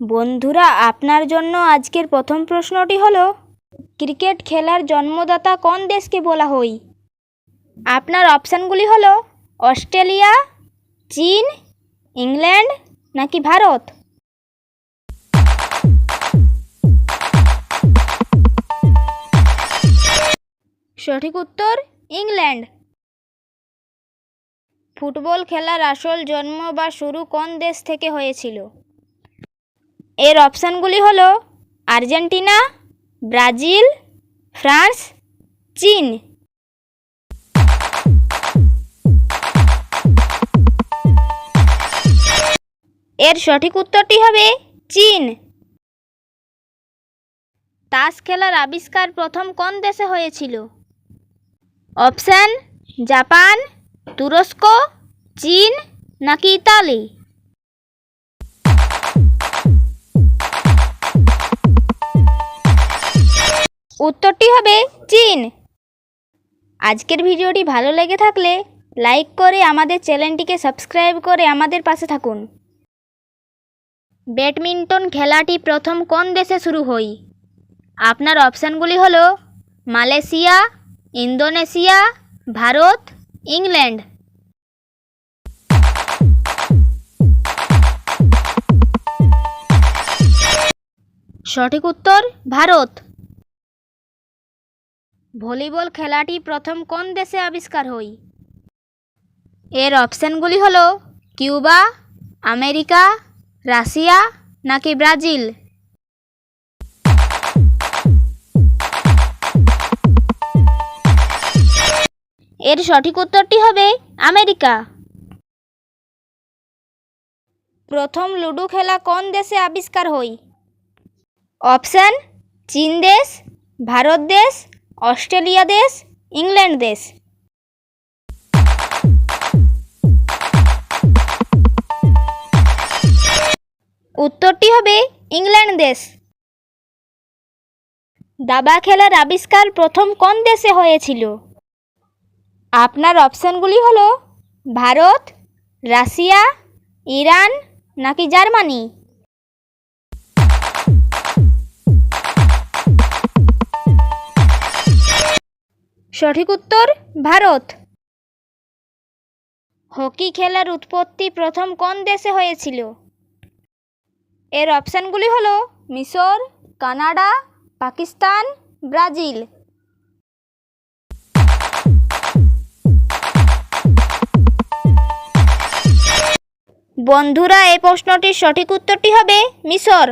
বন্ধুরা, আপনার জন্য আজকের প্রথম প্রশ্নটি হলো, ক্রিকেট খেলার জন্মদাতা কোন দেশকে বলা হয়? আপনার অপশানগুলি হলো অস্ট্রেলিয়া, চীন, ইংল্যান্ড নাকি ভারত। সঠিক উত্তর ইংল্যান্ড। ফুটবল খেলার আসল জন্ম বা শুরু কোন দেশ থেকে হয়েছিল? এর অপশানগুলি হলো আর্জেন্টিনা, ব্রাজিল, ফ্রান্স, চীন। এর সঠিক উত্তরটি হবে চীন। তাস খেলার আবিষ্কার প্রথম কোন দেশে হয়েছিল? অপশান জাপান, তুরস্ক, চীন নাকি ইতালি। উত্তরটি হবে চীন। আজকের ভিডিওটি ভালো লেগে থাকলে লাইক করে আমাদের চ্যানেলটিকে সাবস্ক্রাইব করে আমাদের পাশে থাকুন। ব্যাডমিন্টন খেলাটি প্রথম কোন দেশে শুরু হয়? আপনার অপশানগুলি হলো মালয়েশিয়া, ইন্দোনেশিয়া, ভারত, ইংল্যান্ড। সঠিক উত্তর ভারত। ভলিবল খেলাটি প্রথম কোন দেশে আবিষ্কার হয়? এর অপশানগুলি হলো কিউবা, আমেরিকা, রাশিয়া নাকি ব্রাজিল। এর সঠিক উত্তরটি হবে আমেরিকা। প্রথম লুডো খেলা কোন দেশে আবিষ্কার হয়? অপশান চীন দেশ, ভারত দেশ, অস্ট্রেলিয়া দেশ, ইংল্যান্ড দেশ। উত্তরটি হবে ইংল্যান্ড দেশ। দাবা খেলার আবিষ্কার প্রথম কোন দেশে হয়েছিল? আপনার অপশানগুলি হলো ভারত, রাশিয়া, ইরান নাকি জার্মানি। সঠিক উত্তর ভারত। হকি খেলার উৎপত্তি প্রথম কোন দেশে হয়েছিল? এর অপশানগুলি হলো মিশর, কানাডা, পাকিস্তান, ব্রাজিল। বন্ধুরা, এই প্রশ্নটির সঠিক উত্তরটি হবে মিশর।